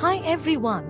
Hi everyone.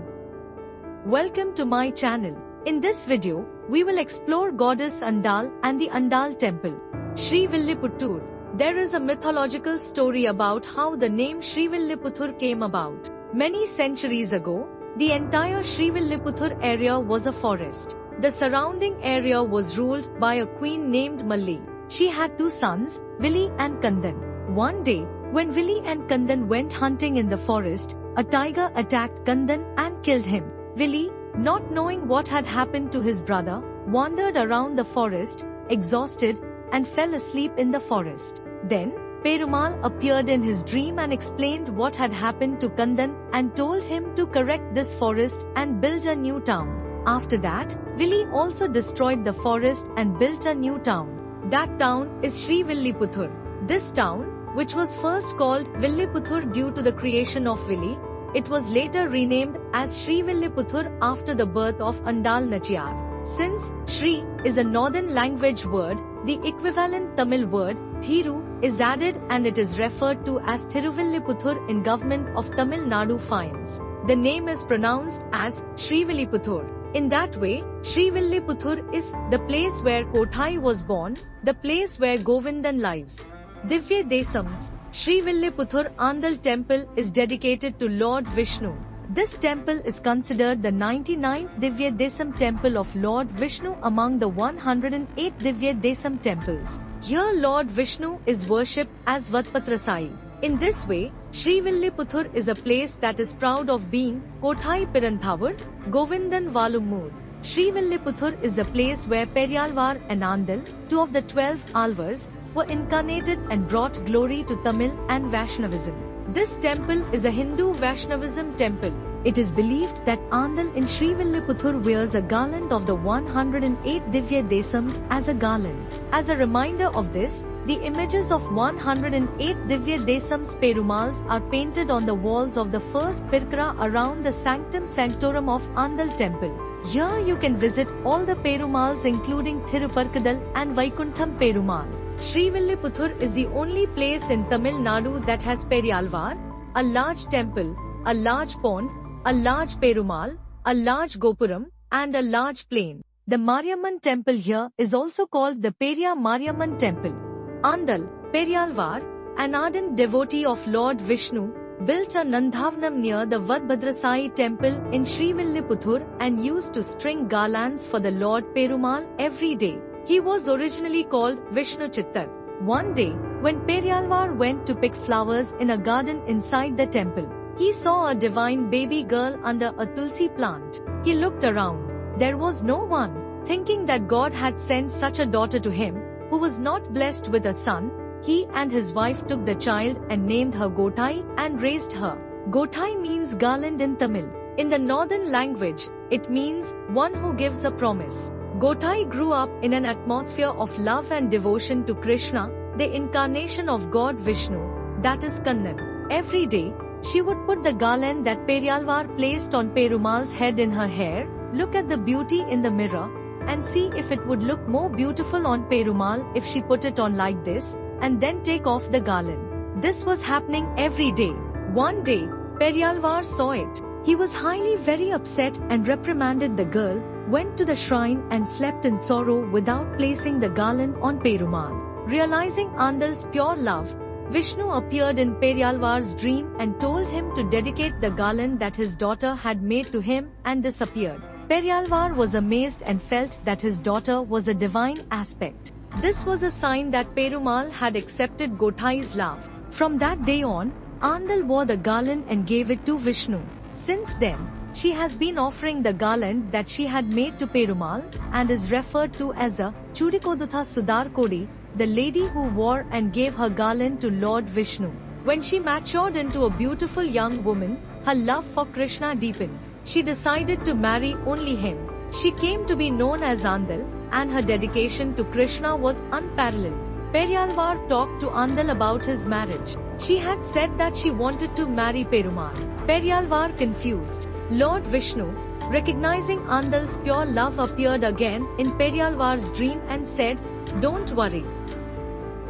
Welcome to my channel. In this video, we will explore goddess Andal and the Andal temple. Srivilliputturu. There is a mythological story about how the name Srivilliputturu came about. Many centuries ago, the entire Srivilliputturu area was a forest. The surrounding area was ruled by a queen named Malli. She had two sons, Vili and Kandan. One day, when Vili and Kandan went hunting in the forest, a tiger attacked Kandan and killed him. Vili, not knowing what had happened to his brother, wandered around the forest, exhausted, and fell asleep in the forest. Then, Perumal appeared in his dream and explained what had happened to Kandan and told him to correct this forest and build a new town. After that, Vili also destroyed the forest and built a new town. That town is Srivilliputturu. This town, which was first called Villiputturu due to the creation of Vili, it was later renamed as Srivilliputturu after the birth of Andal Nachiyar. Since Shri is a northern language word, the equivalent Tamil word Thiru is added and it is referred to as Thiruvilliputturu in government of Tamil Nadu fines. The name is pronounced as Srivilliputturu. In that way, Srivilliputturu is the place where Kothai was born, the place where Govindan lives. Divya Desams, Srivilliputturu Andal temple is dedicated to Lord Vishnu. This temple is considered the 99th Divya Desam temple of Lord Vishnu among the 108 Divya Desam temples. Here Lord Vishnu is worshipped as Vatpatrasai. In this way, Srivilliputturu is a place that is proud of being Kothai Piranthavar, Govindan Valumur. Srivilliputturu is the place where Periyalvar and Andal, two of the 12 Alvars, were incarnated and brought glory to Tamil and Vaishnavism. This temple is a Hindu Vaishnavism temple. It is believed that Andal in Srivilliputturu wears a garland of the 108 Divya Desams as a garland. As a reminder of this, the images of 108 Divya Desams Perumals are painted on the walls of the first Pirkara around the Sanctum Sanctorum of Andal temple. Here you can visit all the Perumals including Thiruparkadal and Vaikuntham Perumal. Srivilliputturu is the only place in Tamil Nadu that has Periyalvar, a large temple, a large pond, a large Perumal, a large Gopuram, and a large plain. The Mariamman temple here is also called the Periya Mariamman temple. Andal, Periyalvar, an ardent devotee of Lord Vishnu, built a Nandhavanam near the Vadbhadrasai temple in Srivilliputturu and used to string garlands for the Lord Perumal every day. He was originally called Vishnu Chittar. One day, when Periyalvar went to pick flowers in a garden inside the temple, he saw a divine baby girl under a tulsi plant. He looked around. There was no one. Thinking that God had sent such a daughter to him, who was not blessed with a son, he and his wife took the child and named her Gothai and raised her. Gothai means garland in Tamil. In the northern language, it means one who gives a promise. Gothai grew up in an atmosphere of love and devotion to Krishna, the incarnation of God Vishnu, that is Kannan. Every day, she would put the garland that Periyalvar placed on Perumal's head in her hair, look at the beauty in the mirror, and see if it would look more beautiful on Perumal if she put it on like this, and then take off the garland. This was happening every day. One day, Periyalvar saw it. He was very upset and reprimanded the girl, went to the shrine and slept in sorrow without placing the garland on Perumal. Realizing Andal's pure love, Vishnu appeared in Periyalvar's dream and told him to dedicate the garland that his daughter had made to him and disappeared. Periyalvar was amazed and felt that his daughter was a divine aspect. This was a sign that Perumal had accepted Gothai's love. From that day on, Andal wore the garland and gave it to Vishnu. Since then, she has been offering the garland that she had made to Perumal and is referred to as the Chudikodutha Sudarkodi, the lady who wore and gave her garland to Lord Vishnu. When she matured into a beautiful young woman, her love for Krishna deepened. She decided to marry only him. She came to be known as Andal, and her dedication to Krishna was unparalleled. Periyalvar talked to Andal about his marriage. She had said that she wanted to marry Perumal. Periyalvar confused. Lord Vishnu, recognizing Andal's pure love, appeared again in Periyalvar's dream and said, "Don't worry.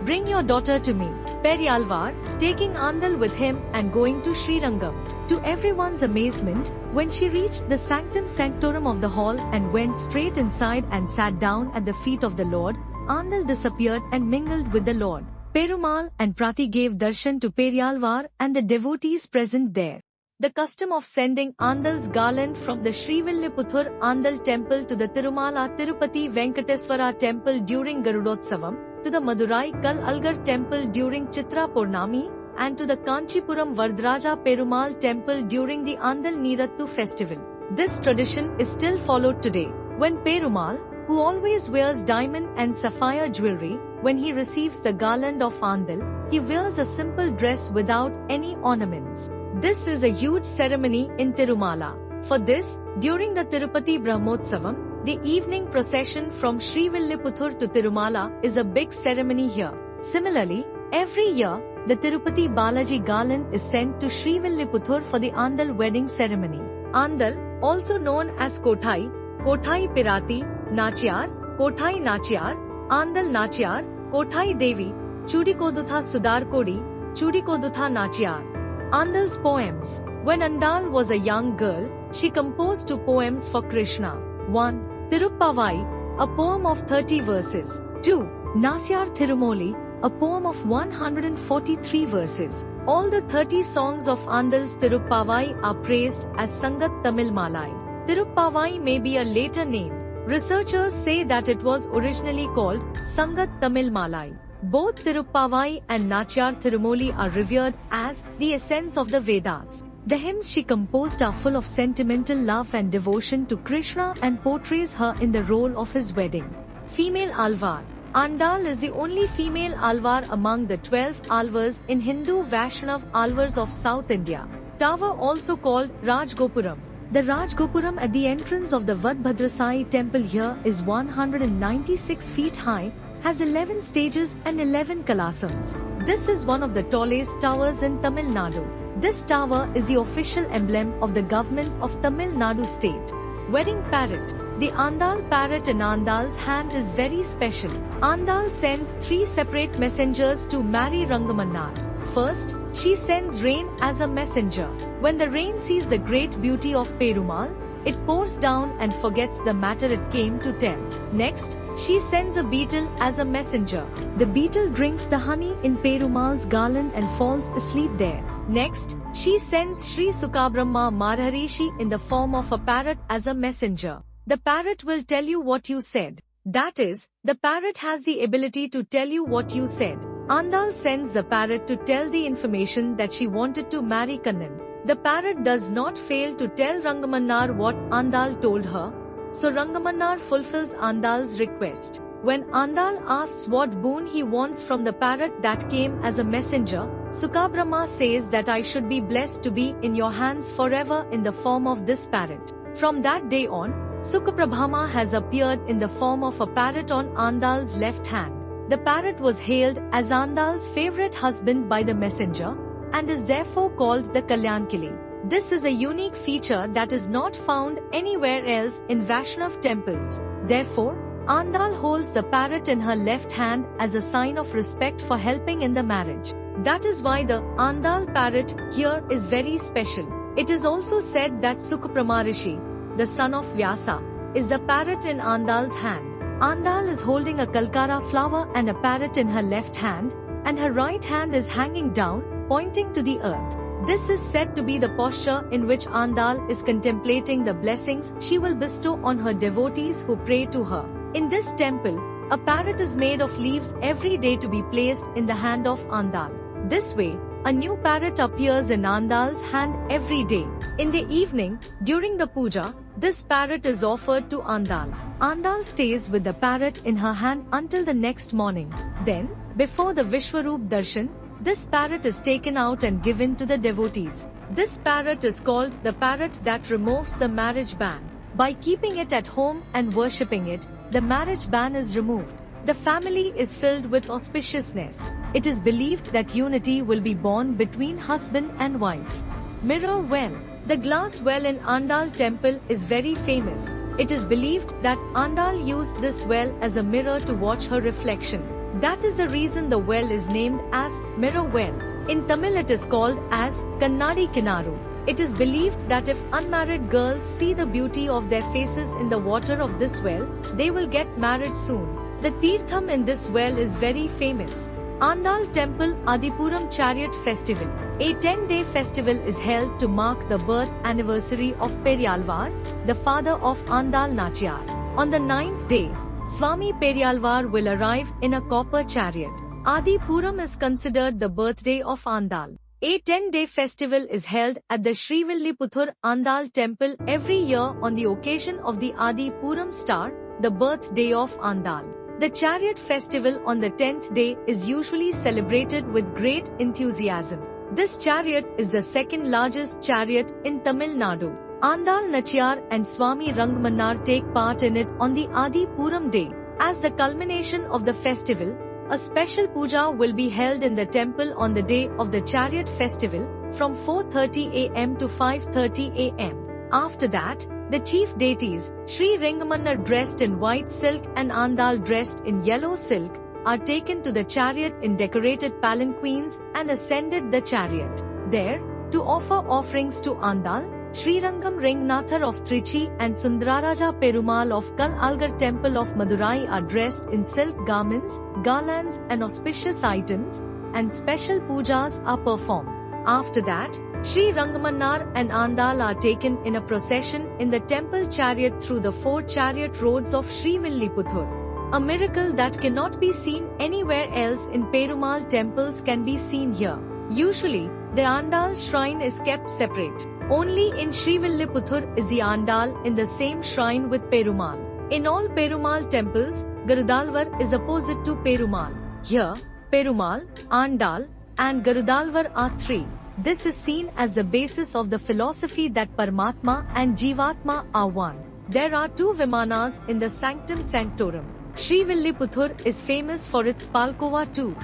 Bring your daughter to me. Periyalvar, taking Andal with him and going to Srirangam. To everyone's amazement, when she reached the sanctum sanctorum of the hall and went straight inside and sat down at the feet of the Lord, Andal disappeared and mingled with the Lord. Perumal and Prati gave darshan to Periyalvar and the devotees present there. The custom of sending Andal's garland from the Srivilliputhur Andal temple to the Tirumala Tirupati Venkateswara temple during Garudotsavam, to the Madurai Kal Algar temple during Chitra Purnami, and to the Kanchipuram Vardraja Perumal temple during the Andal Neerathu festival. This tradition is still followed today. When Perumal, who always wears diamond and sapphire jewelry, when he receives the garland of Andal, he wears a simple dress without any ornaments. This is a huge ceremony in Tirumala. For this, during the Tirupati Brahmotsavam, the evening procession from Srivilliputhur to Tirumala is a big ceremony here. Similarly, every year, the Tirupati Balaji garland is sent to Srivilliputhur for the Andal wedding ceremony. Andal, also known as Kothai, Kothai Pirati, Nachyar, Kothai Nachyar, Andal Nachyar, Kothai Devi, Chudikodutha Sudarkodi, Chudikodutha Nachyar. Andal's poems. When Andal was a young girl, she composed 2 poems for Krishna. 1. Tiruppavai, a poem of 30 verses. 2. Nasyar Thirumoli, a poem of 143 verses. All the 30 songs of Andal's Tiruppavai are praised as Sangat Tamil Malai. Tiruppavai may be a later name. Researchers say that it was originally called Sangat Tamil Malai. Both Tiruppavai and Nachyar Thirumoli are revered as the essence of the Vedas. The hymns she composed are full of sentimental love and devotion to Krishna and portrays her in the role of his wedding. Female Alvar. Andal is the only female Alvar among the 12 Alvars in Hindu Vaishnav Alvars of South India. Tower also called Rajgopuram. The Rajgopuram at the entrance of the Vadbhadrasai temple here is 196 feet high, has 11 stages and 11 kalasams. This is one of the tallest towers in Tamil Nadu. This tower is the official emblem of the government of Tamil Nadu state. Wedding parrot. The Andal parrot in Andal's hand is very special. Andal sends 3 separate messengers to marry Rangamannar. First, she sends rain as a messenger. When the rain sees the great beauty of Perumal, it pours down and forgets the matter it came to tell. Next, she sends a beetle as a messenger. The beetle drinks the honey in Perumal's garland and falls asleep there. Next, she sends Sri Sukabrahma Marharishi in the form of a parrot as a messenger. The parrot will tell you what you said. That is, the parrot has the ability to tell you what you said. Andal sends the parrot to tell the information that she wanted to marry Kannan. The parrot does not fail to tell Rangamannar what Andal told her, so Rangamannar fulfills Andal's request. When Andal asks what boon he wants from the parrot that came as a messenger, Sukabrahma says that I should be blessed to be in your hands forever in the form of this parrot. From that day on, Sukabrahma has appeared in the form of a parrot on Andal's left hand. The parrot was hailed as Andal's favorite husband by the messenger, and is therefore called the Kalyankili. This is a unique feature that is not found anywhere else in Vaishnav temples. Therefore, Andal holds the parrot in her left hand as a sign of respect for helping in the marriage. That is why the Andal parrot here is very special. It is also said that Sukabrahma Rishi, the son of Vyasa, is the parrot in Andal's hand. Andal is holding a kalkara flower and a parrot in her left hand, and her right hand is hanging down, pointing to the earth. This is said to be the posture in which Andal is contemplating the blessings she will bestow on her devotees who pray to her. In this temple, a parrot is made of leaves every day to be placed in the hand of Andal. This way, a new parrot appears in Andal's hand every day. In the evening, during the puja, this parrot is offered to Andal. Andal stays with the parrot in her hand until the next morning. Then, before the Vishwaroop Darshan, this parrot is taken out and given to the devotees. This parrot is called the parrot that removes the marriage ban. By keeping it at home and worshipping it, the marriage ban is removed. The family is filled with auspiciousness. It is believed that unity will be born between husband and wife. Mirror well. The glass well in Andal temple is very famous. It is believed that Andal used this well as a mirror to watch her reflection. That is the reason the well is named as Mirror Well. In Tamil it is called as Kannadi Kinaru. It is believed that if unmarried girls see the beauty of their faces in the water of this well, they will get married soon. The Tirtham in this well is very famous. Andal Temple Adipuram Chariot Festival. A 10-day festival is held to mark the birth anniversary of Periyalvar, the father of Andal Nachiyar. On the 9th day, Swami Periyalvar will arrive in a copper chariot. Adipuram is considered the birthday of Andal. A 10-day festival is held at the Srivilliputhur Andal temple every year on the occasion of the Adipuram star, the birthday of Andal. The chariot festival on the 10th day is usually celebrated with great enthusiasm. This chariot is the second largest chariot in Tamil Nadu. Andal Nachiyar and Swami Rangmannar take part in it on the Adipuram day. As the culmination of the festival, a special puja will be held in the temple on the day of the chariot festival from 4:30 am to 5:30 am. After that, the chief deities, Sri Rengamannar dressed in white silk and Andal dressed in yellow silk, are taken to the chariot in decorated palanquins and ascended the chariot. There, to offer offerings to Andal, Srirangam Rengnathar of Trichy and Sundararaja Perumal of Kal Algar Temple of Madurai are dressed in silk garments, garlands and auspicious items, and special pujas are performed. After that, Sri Rangamanar and Andal are taken in a procession in the temple chariot through the 4 chariot roads of Srivilliputhur. A miracle that cannot be seen anywhere else in Perumal temples can be seen here. Usually, the Andal shrine is kept separate. Only in Srivilliputhur is the Andal in the same shrine with Perumal. In all Perumal temples, Garudalvar is opposite to Perumal. Here, Perumal, Andal, and Garudalvar are 3. This is seen as the basis of the philosophy that Paramatma and Jivatma are one. There are 2 Vimanas in the Sanctum Sanctorum. Srivilliputhur is famous for its Palkova too.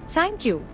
Thank you.